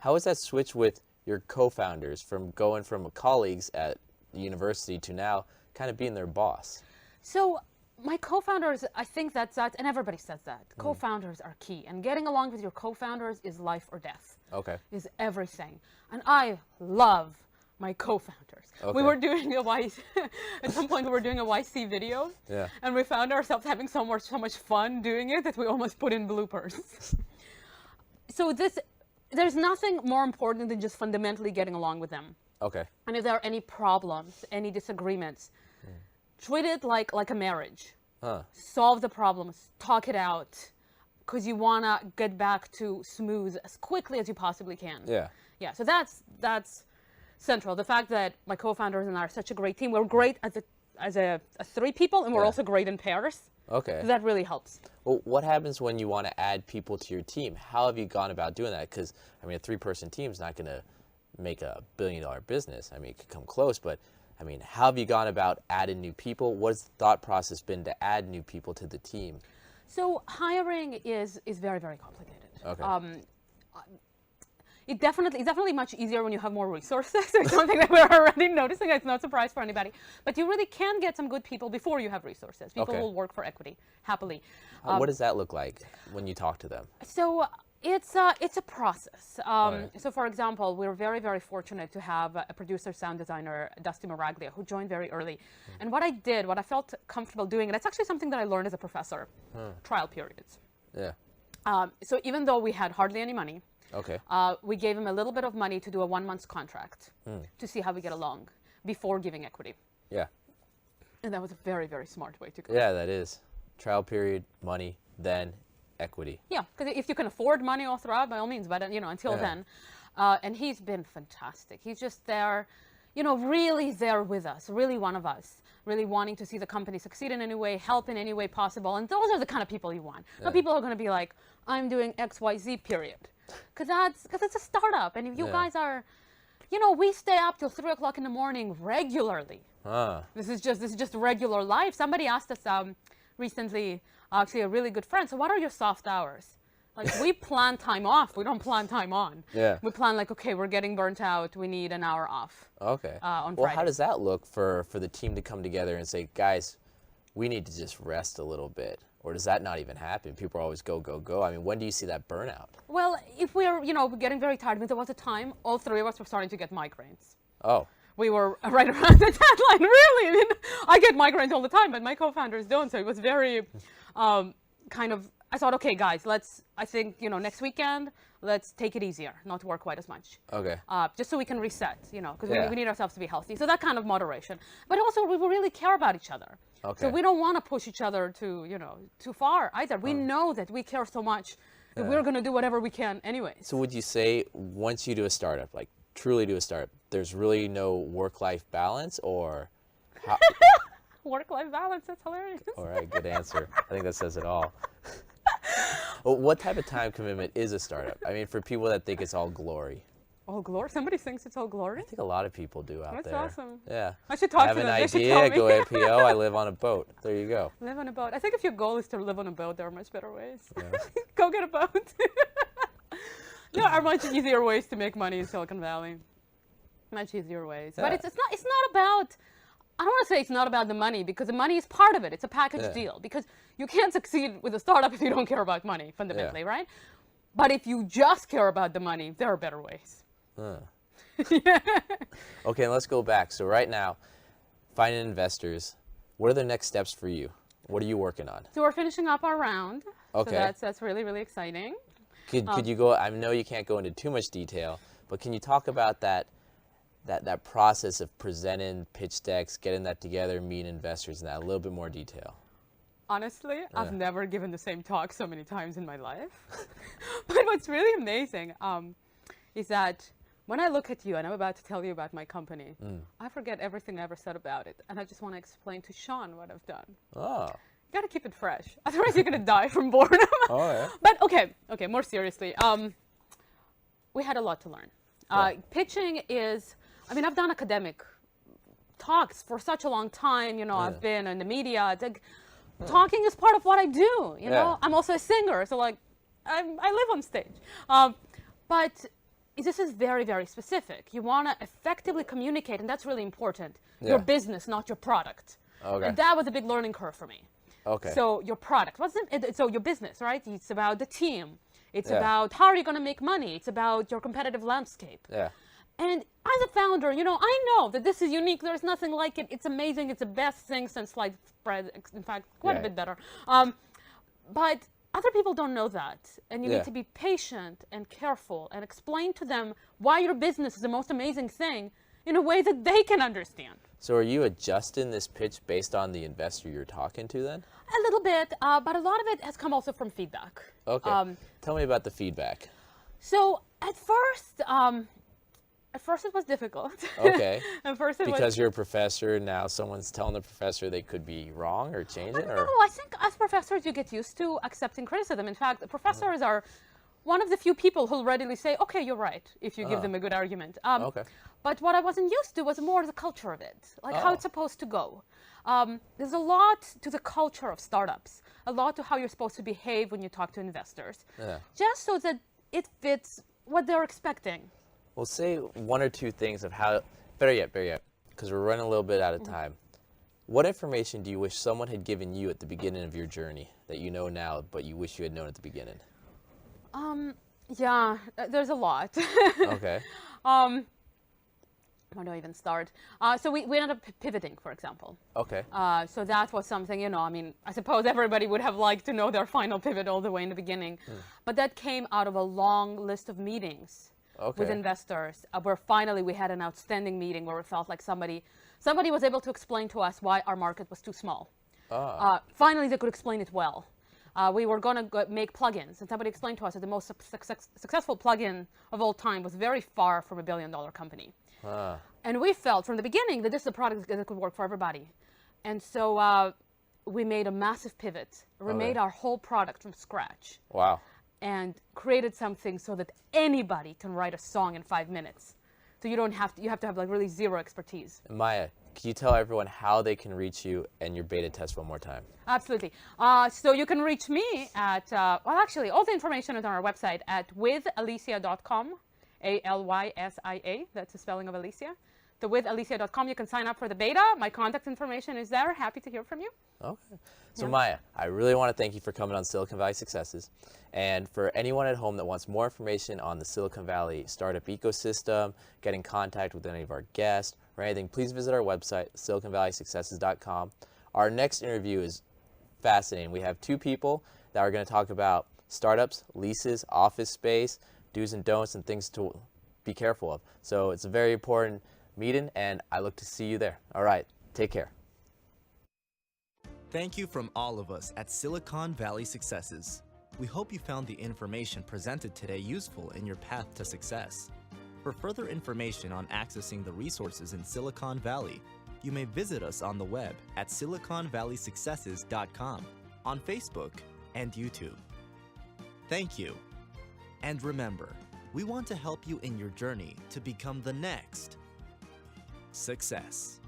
How was that switch with your co-founders from going from colleagues at the university to now kind of being their boss? So my co-founders, I think that's that, and everybody says that. Co-founders are key, and getting along with your co-founders is life or death. Okay. Is everything, and I love my co-founders. Okay. We were doing at some point we were doing a YC video, Yeah. and we found ourselves having so much fun doing it that we almost put in bloopers. So there's nothing more important than just fundamentally getting along with them. Okay. And if there are any problems, any disagreements, treat it like a marriage. Solve the problems, talk it out, because you want to get back to smooth as quickly as you possibly can. Yeah. Yeah, so that's central. The fact that my co-founders and I are such a great team. We're great as a three people, and we're also great in pairs. Okay. So that really helps. Well, what happens when you want to add people to your team? How have you gone about doing that? Because, I mean, a three-person team is not going to make a billion-dollar business. I mean, it could come close, but, I mean, how have you gone about adding new people? What has the thought process been to add new people to the team? So hiring is very, very complicated. Okay. It's definitely much easier when you have more resources. It's something that we're already noticing. It's no surprise for anybody. But you really can get some good people before you have resources. People will work for equity, happily. What does that look like when you talk to them? So it's a process. So for example, we're very, very fortunate to have a producer, sound designer, Dusty Maraglia, who joined very early. And what I felt comfortable doing, and it's actually something that I learned as a professor, trial periods. Yeah. So even though we had hardly any money, Okay. we gave him a little bit of money to do a 1-month contract to see how we get along before giving equity. Yeah. And that was a very, very smart way to go. Yeah, that is. Trial period, money, then equity. Yeah, because if you can afford money all throughout, by all means, but until then. And he's been fantastic. He's just there, really there with us, really one of us, really wanting to see the company succeed in any way, help in any way possible. And those are the kind of people you want. Not people who are going to be like, I'm doing X, Y, Z, period. Because it's a startup, and if you guys are, we stay up till 3 o'clock in the morning regularly. This is just regular life. Somebody asked us recently, actually a really good friend, so what are your soft hours? Like, we plan time off. We don't plan time on. Yeah. We plan like, okay, we're getting burnt out. We need an hour off. Okay. On well, Friday. how does that look for the team to come together and say, guys, we need to just rest a little bit? Or does that not even happen? People are always go, go, go. I mean, when do you see that burnout? Well, if we're, getting very tired, I mean, there was a time all three of us were starting to get migraines. Oh. We were right around the deadline, really. I mean, I get migraines all the time, but my co-founders don't. So it was very I thought, okay, guys, I think, next weekend, let's take it easier, not work quite as much. Okay. Just so we can reset, because we need ourselves to be healthy. So that kind of moderation. But also, we really care about each other. Okay. So we don't want to push each other too far either. We know that we care so much that we're going to do whatever we can anyway. So would you say once you do a startup, like truly do a startup, there's really no work-life balance, or how? Work-life balance, that's hilarious. All right, good answer. I think that says it all. Well, what type of time commitment is a startup? I mean, for people that think it's all glory. All glory? Somebody thinks it's all glory? I think a lot of people do out there. That's awesome. Yeah. I should talk have to them. an They should idea, tell me. go IPO, I live on a boat. There you go. Live on a boat. I think if your goal is to live on a boat, there are much better ways. Yeah. Go get a boat. There are much easier ways to make money in Silicon Valley. Much easier ways. Yeah. But it's not about, I don't want to say it's not about the money, because the money is part of it. It's a package deal, because you can't succeed with a startup if you don't care about money, fundamentally, right? But if you just care about the money, there are better ways. Okay, let's go back. So right now, finding investors, what are the next steps for you? What are you working on? So we're finishing up our round. Okay. So that's really, really exciting. Could you go, I know you can't go into too much detail, but can you talk about that process of presenting pitch decks, getting that together, meeting investors in that, a little bit more detail? Honestly, I've never given the same talk so many times in my life. But what's really amazing is that when I look at you and I'm about to tell you about my company, I forget everything I ever said about it. And I just want to explain to Sean what I've done. Oh. You got to keep it fresh. Otherwise, you're going to die from boredom. Oh, yeah. But okay, more seriously. We had a lot to learn. Pitching is, I've done academic talks for such a long time. I've been in the media. It's like, talking is part of what I do. I'm also a singer, so like, I live on stage. But this is very, very specific. You want to effectively communicate, and that's really important. Your business, not your product. Okay. And that was a big learning curve for me. Okay. So your product, so your business, right? It's about the team. It's about how are you going to make money. It's about your competitive landscape. Yeah. And as a founder, I know that this is unique. There's nothing like it. It's amazing. It's the best thing since sliced bread. In fact, quite a bit better. But other people don't know that. And you need to be patient and careful and explain to them why your business is the most amazing thing in a way that they can understand. So are you adjusting this pitch based on the investor you're talking to then? A little bit, but a lot of it has come also from feedback. Okay. Tell me about the feedback. So at first it was difficult. Okay. At first because you're a professor, now someone's telling the professor they could be wrong or change it? No, I think as professors you get used to accepting criticism. In fact, professors are one of the few people who'll readily say, okay, you're right, if you give them a good argument. Okay. But what I wasn't used to was more the culture of it, like how it's supposed to go. There's a lot to the culture of startups, a lot to how you're supposed to behave when you talk to investors, just so that it fits what they're expecting. Well, say one or two things of how, better yet, because we're running a little bit out of time. What information do you wish someone had given you at the beginning of your journey that you know now, but you wish you had known at the beginning? Yeah, there's a lot. Okay. Where do I even start? So we ended up pivoting, for example. Okay. So that was something, I suppose everybody would have liked to know their final pivot all the way in the beginning. But that came out of a long list of meetings with investors, where finally we had an outstanding meeting where we felt like somebody was able to explain to us why our market was too small. Finally, they could explain it well. We were going to make plugins, and somebody explained to us that the most successful plugin of all time was very far from $1 billion company. And we felt from the beginning that this is a product that could work for everybody. And so we made a massive pivot. We made our whole product from scratch. Wow. And created something so that anybody can write a song in 5 minutes. So you have to have like really zero expertise. Maya, can you tell everyone how they can reach you and your beta test one more time? Absolutely. So you can reach me at, well, actually, all the information is on our website at withalicia.com, Alysia. That's the spelling of Alicia. So withalicia.com, you can sign up for the beta. My contact information is there. Happy to hear from you. Okay. So Maya, I really want to thank you for coming on Silicon Valley Successes. And for anyone at home that wants more information on the Silicon Valley startup ecosystem, get in contact with any of our guests or anything, please visit our website, siliconvalleysuccesses.com. Our next interview is fascinating. We have two people that are going to talk about startups, leases, office space, do's and don'ts, and things to be careful of. So it's a very important meeting, and I look to see you there. All right, take care. Thank you from all of us at Silicon Valley Successes. We hope you found the information presented today useful in your path to success. For further information on accessing the resources in Silicon Valley, you may visit us on the web at siliconvalleysuccesses.com, on Facebook and YouTube. Thank you. And remember, we want to help you in your journey to become the next success.